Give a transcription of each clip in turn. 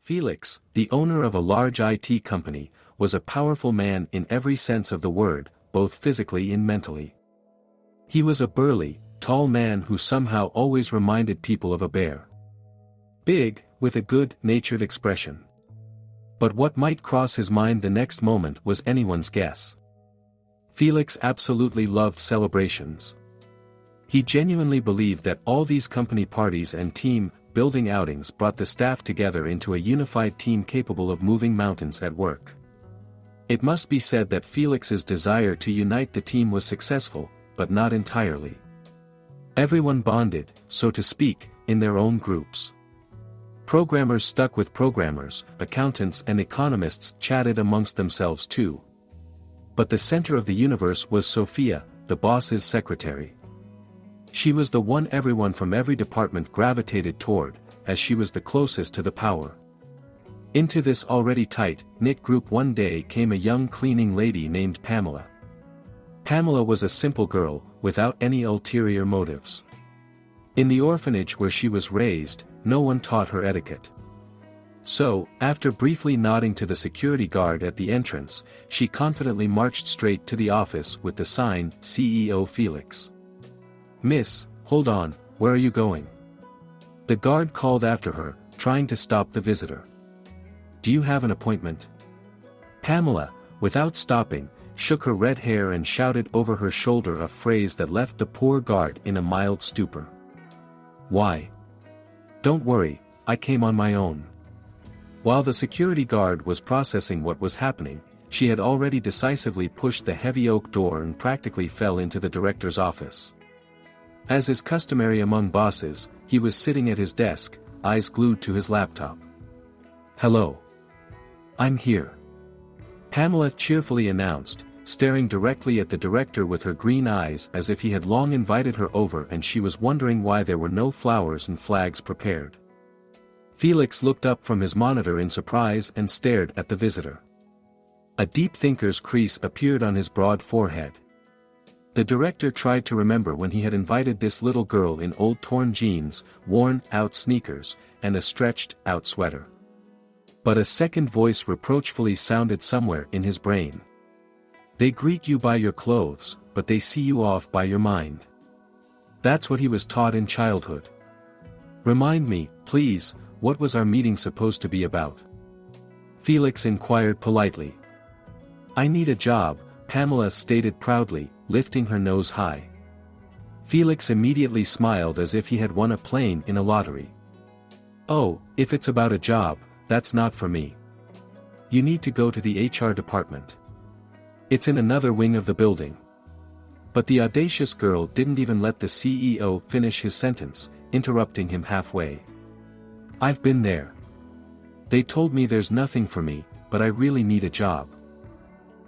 Felix, the owner of a large IT company, was a powerful man in every sense of the word, both physically and mentally. He was a burly, tall man who somehow always reminded people of a bear. Big, with a good-natured expression. But what might cross his mind the next moment was anyone's guess. Felix absolutely loved celebrations. He genuinely believed that all these company parties and team-building outings brought the staff together into a unified team capable of moving mountains at work. It must be said that Felix's desire to unite the team was successful, but not entirely. Everyone bonded, so to speak, in their own groups. Programmers stuck with programmers, accountants and economists chatted amongst themselves too. But the center of the universe was Sophia, the boss's secretary. She was the one everyone from every department gravitated toward, as she was the closest to the power. Into this already tight-knit group one day came a young cleaning lady named Pamela. Pamela was a simple girl, without any ulterior motives. In the orphanage where she was raised, no one taught her etiquette. So, after briefly nodding to the security guard at the entrance, she confidently marched straight to the office with the sign, CEO Felix. "Miss, hold on, where are you going?" The guard called after her, trying to stop the visitor. "Do you have an appointment?" Pamela, without stopping, shook her red hair and shouted over her shoulder a phrase that left the poor guard in a mild stupor. "Why? Don't worry, I came on my own." While the security guard was processing what was happening, she had already decisively pushed the heavy oak door and practically fell into the director's office. As is customary among bosses, he was sitting at his desk, eyes glued to his laptop. "Hello. I'm here," Pamela cheerfully announced, staring directly at the director with her green eyes as if he had long invited her over and she was wondering why there were no flowers and flags prepared. Felix looked up from his monitor in surprise and stared at the visitor. A deep thinker's crease appeared on his broad forehead. The director tried to remember when he had invited this little girl in old torn jeans, worn-out sneakers, and a stretched-out sweater. But a second voice reproachfully sounded somewhere in his brain. "They greet you by your clothes, but they see you off by your mind." That's what he was taught in childhood. "Remind me, please, what was our meeting supposed to be about?" Felix inquired politely. "I need a job," Pamela stated proudly, lifting her nose high. Felix immediately smiled as if he had won a plane in a lottery. "Oh, if it's about a job, that's not for me. You need to go to the HR department. It's in another wing of the building." But the audacious girl didn't even let the CEO finish his sentence, interrupting him halfway. "I've been there. They told me there's nothing for me, but I really need a job.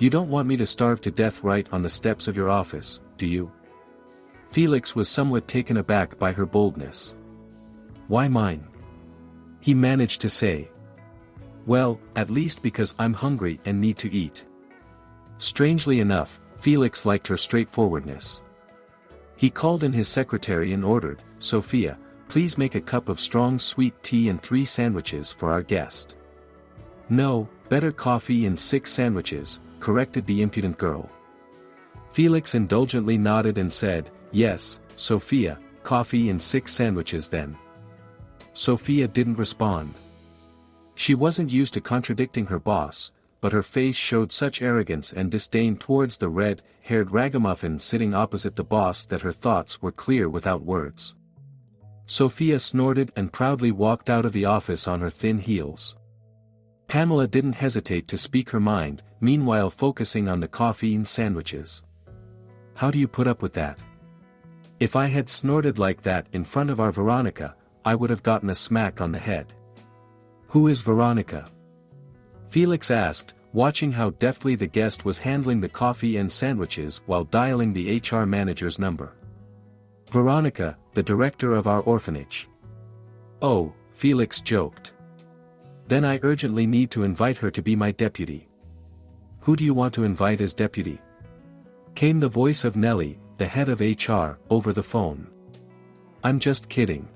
You don't want me to starve to death right on the steps of your office, do you?" Felix was somewhat taken aback by her boldness. "Why mine?" he managed to say. "Well, at least because I'm hungry and need to eat." Strangely enough, Felix liked her straightforwardness. He called in his secretary and ordered, "Sophia, please make a cup of strong sweet tea and 3 sandwiches for our guest." "No, better coffee and 6 sandwiches," corrected the impudent girl. Felix indulgently nodded and said, "Yes, Sophia, coffee and 6 sandwiches then." Sophia didn't respond. She wasn't used to contradicting her boss, but her face showed such arrogance and disdain towards the red-haired ragamuffin sitting opposite the boss that her thoughts were clear without words. Sophia snorted and proudly walked out of the office on her thin heels. Pamela didn't hesitate to speak her mind, meanwhile focusing on the coffee and sandwiches. "How do you put up with that? If I had snorted like that in front of our Veronica, I would have gotten a smack on the head." "Who is Veronica?" Felix asked, watching how deftly the guest was handling the coffee and sandwiches while dialing the HR manager's number. "Veronica, the director of our orphanage." "Oh," Felix joked. "Then I urgently need to invite her to be my deputy." "Who do you want to invite as deputy?" came the voice of Nellie, the head of HR, over the phone. "I'm just kidding.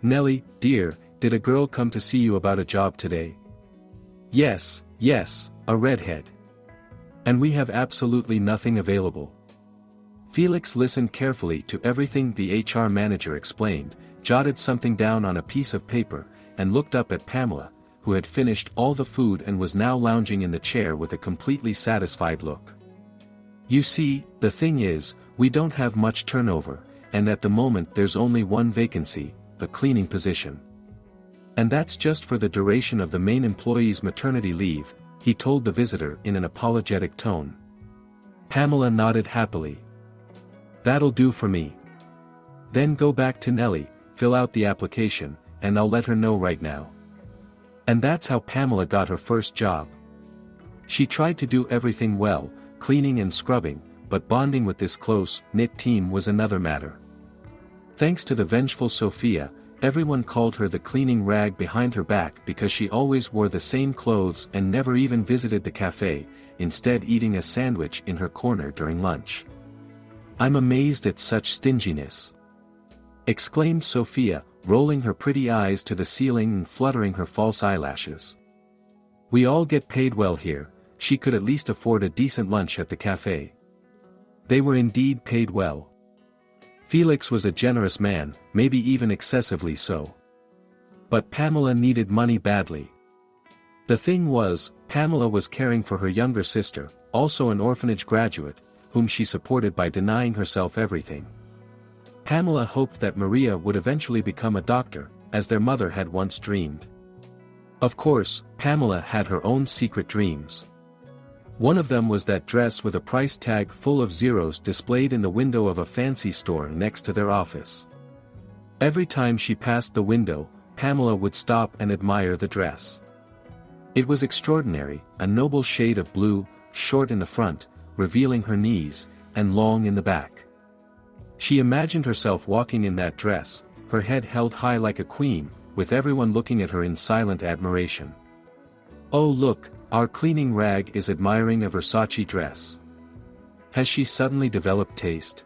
Nellie, dear, did a girl come to see you about a job today? Yes, a redhead. And we have absolutely nothing available. Felix listened carefully to everything the HR manager explained, jotted something down on a piece of paper, and looked up at Pamela, who had finished all the food and was now lounging in the chair with a completely satisfied look. You see, the thing is, we don't have much turnover, and at the moment there's only one vacancy, a cleaning position. And that's just for the duration of the main employee's maternity leave, he told the visitor in an apologetic tone. Pamela nodded happily. That'll do for me. Then go back to Nellie, fill out the application, and I'll let her know right now. And that's how Pamela got her first job. She tried to do everything well, cleaning and scrubbing, but bonding with this close-knit team was another matter. Thanks to the vengeful Sophia, everyone called her the cleaning rag behind her back because she always wore the same clothes and never even visited the cafe, instead eating a sandwich in her corner during lunch. I'm amazed at such stinginess, exclaimed Sophia, rolling her pretty eyes to the ceiling and fluttering her false eyelashes. We all get paid well here, she could at least afford a decent lunch at the cafe. They were indeed paid well. Felix was a generous man, maybe even excessively so. But Pamela needed money badly. The thing was, Pamela was caring for her younger sister, also an orphanage graduate, whom she supported by denying herself everything. Pamela hoped that Maria would eventually become a doctor, as their mother had once dreamed. Of course, Pamela had her own secret dreams. One of them was that dress with a price tag full of zeros displayed in the window of a fancy store next to their office. Every time she passed the window, Pamela would stop and admire the dress. It was extraordinary, a noble shade of blue, short in the front, revealing her knees, and long in the back. She imagined herself walking in that dress, her head held high like a queen, with everyone looking at her in silent admiration. Oh look, our cleaning rag is admiring a Versace dress. Has she suddenly developed taste?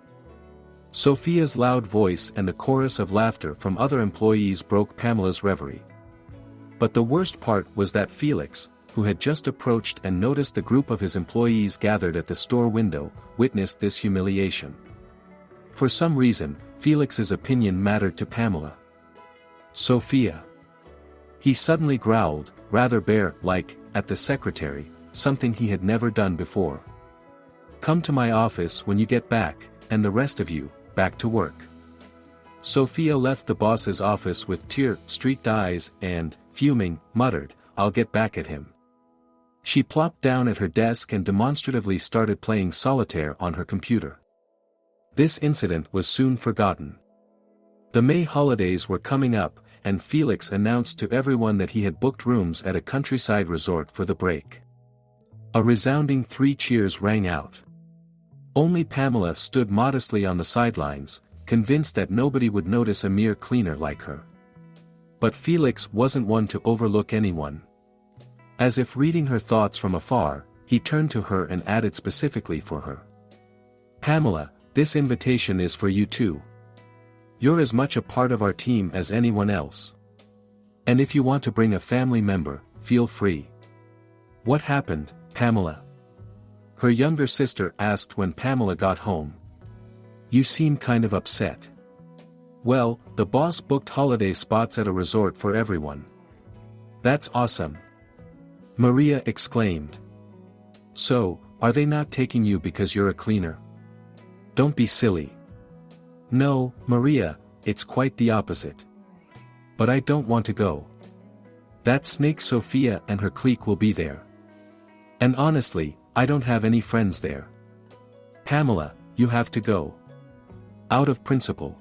Sophia's loud voice and the chorus of laughter from other employees broke Pamela's reverie. But the worst part was that Felix, who had just approached and noticed the group of his employees gathered at the store window, witnessed this humiliation. For some reason, Felix's opinion mattered to Pamela. Sophia. He suddenly growled, rather bear-like, at the secretary, something he had never done before. Come to my office when you get back, and the rest of you, back to work. Sophia left the boss's office with tear-streaked eyes and, fuming, muttered, I'll get back at him. She plopped down at her desk and demonstratively started playing solitaire on her computer. This incident was soon forgotten. The May holidays were coming up, and Felix announced to everyone that he had booked rooms at a countryside resort for the break. A resounding 3 cheers rang out. Only Pamela stood modestly on the sidelines, convinced that nobody would notice a mere cleaner like her. But Felix wasn't one to overlook anyone. As if reading her thoughts from afar, he turned to her and added specifically for her. Pamela, this invitation is for you too. You're as much a part of our team as anyone else. And if you want to bring a family member, feel free. What happened, Pamela? Her younger sister asked when Pamela got home. You seem kind of upset. Well, the boss booked holiday spots at a resort for everyone. That's awesome. Maria exclaimed. So, are they not taking you because you're a cleaner? Don't be silly. No, Maria, it's quite the opposite. But I don't want to go. That snake Sophia and her clique will be there. And honestly, I don't have any friends there. Pamela, you have to go. Out of principle.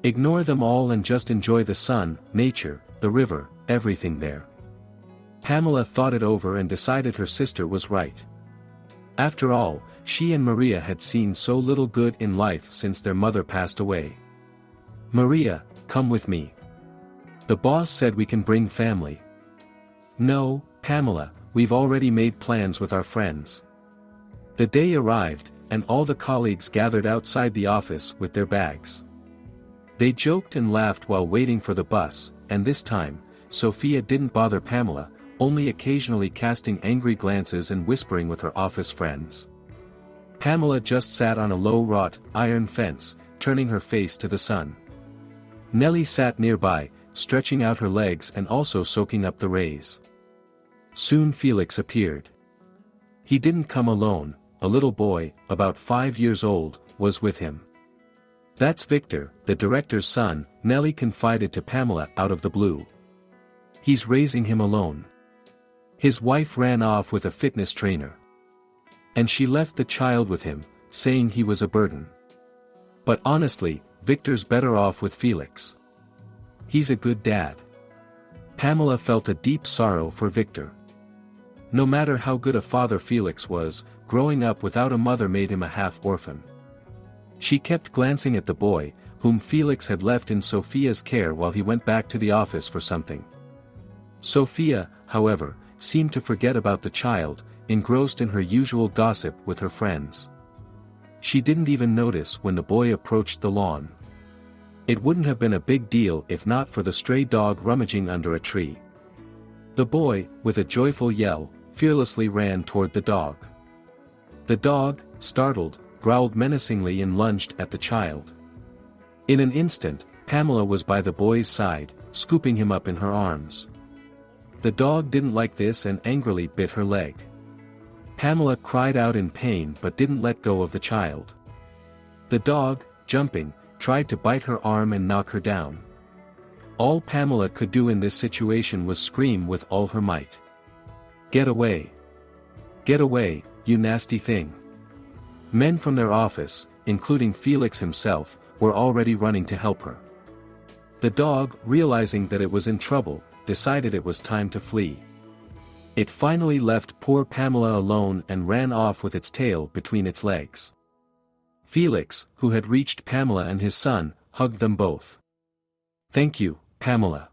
Ignore them all and just enjoy the sun, nature, the river, everything there. Pamela thought it over and decided her sister was right. After all, she and Maria had seen so little good in life since their mother passed away. Maria, come with me. The boss said we can bring family. No, Pamela, we've already made plans with our friends. The day arrived, and all the colleagues gathered outside the office with their bags. They joked and laughed while waiting for the bus, and this time, Sophia didn't bother Pamela, only occasionally casting angry glances and whispering with her office friends. Pamela just sat on a low wrought iron fence, turning her face to the sun. Nellie sat nearby, stretching out her legs and also soaking up the rays. Soon Felix appeared. He didn't come alone, a little boy, about 5 years old, was with him. "That's Victor, the director's son," Nellie confided to Pamela out of the blue. "He's raising him alone. His wife ran off with a fitness trainer. And she left the child with him, saying he was a burden. But honestly, Victor's better off with Felix. He's a good dad." Pamela felt a deep sorrow for Victor. No matter how good a father Felix was, growing up without a mother made him a half-orphan. She kept glancing at the boy, whom Felix had left in Sophia's care while he went back to the office for something. Sophia, however, seemed to forget about the child, engrossed in her usual gossip with her friends. She didn't even notice when the boy approached the lawn. It wouldn't have been a big deal if not for the stray dog rummaging under a tree. The boy, with a joyful yell, fearlessly ran toward the dog. The dog, startled, growled menacingly and lunged at the child. In an instant, Pamela was by the boy's side, scooping him up in her arms. The dog didn't like this and angrily bit her leg. Pamela cried out in pain but didn't let go of the child. The dog, jumping, tried to bite her arm and knock her down. All Pamela could do in this situation was scream with all her might. "Get away! Get away, you nasty thing!" Men from their office, including Felix himself, were already running to help her. The dog, realizing that it was in trouble, decided it was time to flee. It finally left poor Pamela alone and ran off with its tail between its legs. Felix, who had reached Pamela and his son, hugged them both. "Thank you, Pamela.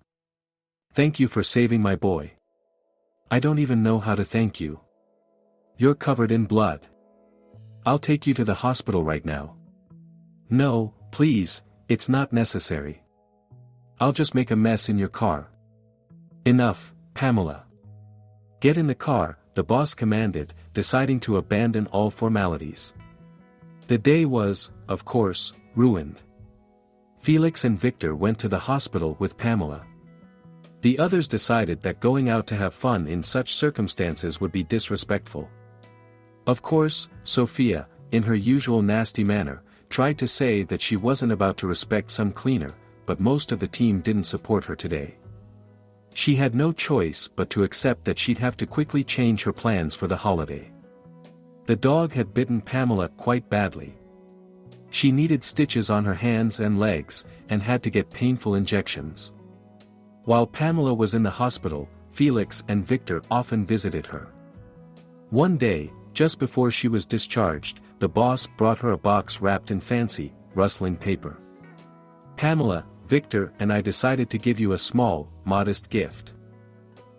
Thank you for saving my boy. I don't even know how to thank you. You're covered in blood. I'll take you to the hospital right now." "No, please, it's not necessary. I'll just make a mess in your car." "Enough, Pamela. Get in the car," the boss commanded, deciding to abandon all formalities. The day was, of course, ruined. Felix and Victor went to the hospital with Pamela. The others decided that going out to have fun in such circumstances would be disrespectful. Of course, Sophia, in her usual nasty manner, tried to say that she wasn't about to respect some cleaner, but most of the team didn't support her today. She had no choice but to accept that she'd have to quickly change her plans for the holiday. The dog had bitten Pamela quite badly. She needed stitches on her hands and legs, and had to get painful injections. While Pamela was in the hospital, Felix and Victor often visited her. One day, just before she was discharged, the boss brought her a box wrapped in fancy, rustling paper. "Pamela, Victor and I decided to give you a small, modest gift.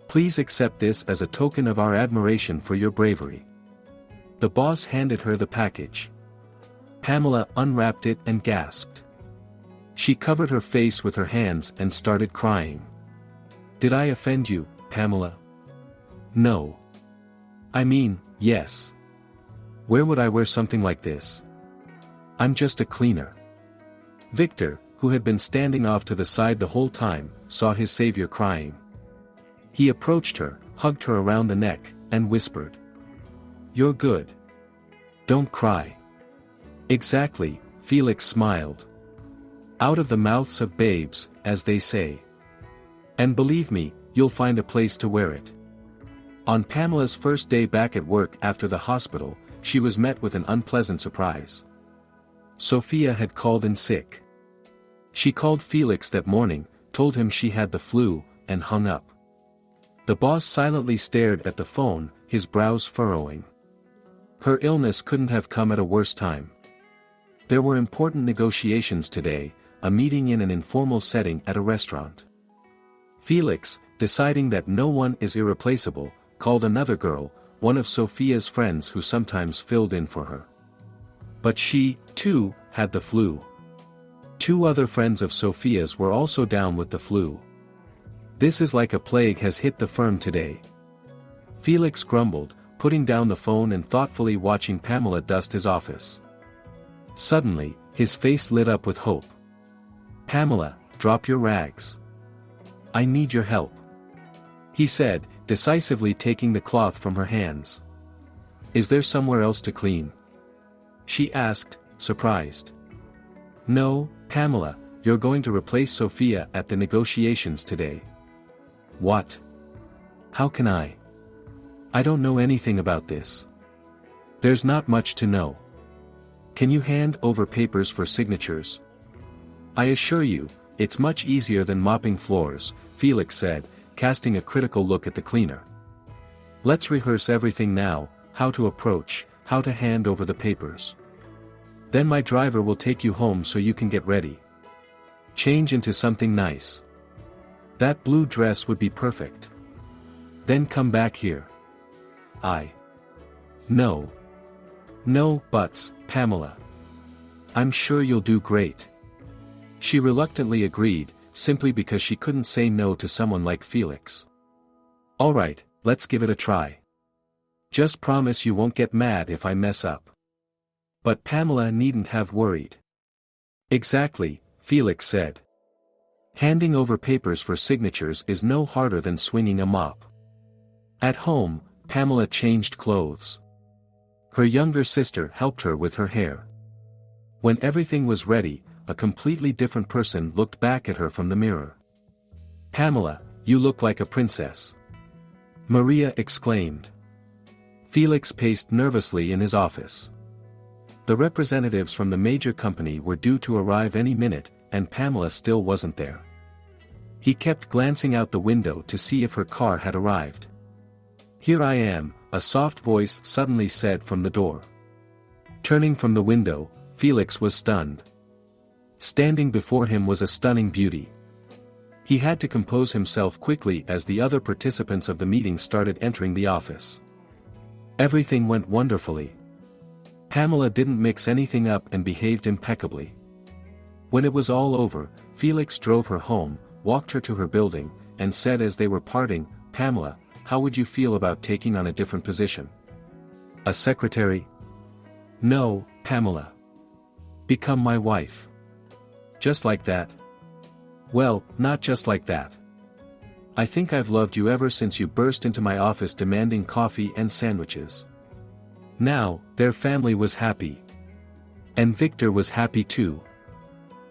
Please accept this as a token of our admiration for your bravery." The boss handed her the package. Pamela unwrapped it and gasped. She covered her face with her hands and started crying. "Did I offend you, Pamela?" "No. I mean, yes. Where would I wear something like this? I'm just a cleaner." Victor, who had been standing off to the side the whole time, saw his savior crying. He approached her, hugged her around the neck, and whispered, "You're good. Don't cry." "Exactly," Felix smiled. "Out of the mouths of babes, as they say. And believe me, you'll find a place to wear it." On Pamela's first day back at work after the hospital, she was met with an unpleasant surprise. Sophia had called in sick. She called Felix that morning, told him she had the flu, and hung up. The boss silently stared at the phone, his brows furrowing. Her illness couldn't have come at a worse time. There were important negotiations today, a meeting in an informal setting at a restaurant. Felix, deciding that no one is irreplaceable, called another girl, one of Sophia's friends who sometimes filled in for her. But she, too, had the flu. Two other friends of Sophia's were also down with the flu. This is like a plague has hit the firm today. Felix grumbled, putting down the phone and thoughtfully watching Pamela dust his office. Suddenly, his face lit up with hope. "Pamela, drop your rags. I need your help," he said, decisively taking the cloth from her hands. "Is there somewhere else to clean?" she asked, surprised. "No, Pamela, you're going to replace Sophia at the negotiations today." "What? How can I? I don't know anything about this." "There's not much to know. Can you hand over papers for signatures?" "I assure you, it's much easier than mopping floors," Felix said, casting a critical look at the cleaner. "Let's rehearse everything now, how to approach, how to hand over the papers. Then my driver will take you home so you can get ready. Change into something nice. That blue dress would be perfect. Then come back here." No. No buts, Pamela. "I'm sure you'll do great." She reluctantly agreed, simply because she couldn't say no to someone like Felix. "All right, let's give it a try. Just promise you won't get mad if I mess up." But Pamela needn't have worried. "Exactly," Felix said. "Handing over papers for signatures is no harder than swinging a mop." At home, Pamela changed clothes. Her younger sister helped her with her hair. When everything was ready, a completely different person looked back at her from the mirror. "Pamela, you look like a princess," Maria exclaimed. Felix paced nervously in his office. The representatives from the major company were due to arrive any minute, and Pamela still wasn't there. He kept glancing out the window to see if her car had arrived. "Here I am," a soft voice suddenly said from the door. Turning from the window, Felix was stunned. Standing before him was a stunning beauty. He had to compose himself quickly as the other participants of the meeting started entering the office. Everything went wonderfully. Pamela didn't mix anything up and behaved impeccably. When it was all over, Felix drove her home, walked her to her building, and said as they were parting, "Pamela, how would you feel about taking on a different position? A secretary? No, Pamela. Become my wife." "Just like that?" "Well, not just like that. I think I've loved you ever since you burst into my office demanding coffee and sandwiches." Now, their family was happy. And Victor was happy too.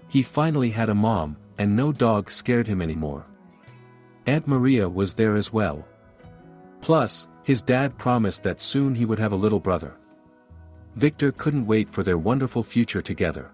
He finally had a mom, and no dog scared him anymore. Aunt Maria was there as well. Plus, his dad promised that soon he would have a little brother. Victor couldn't wait for their wonderful future together.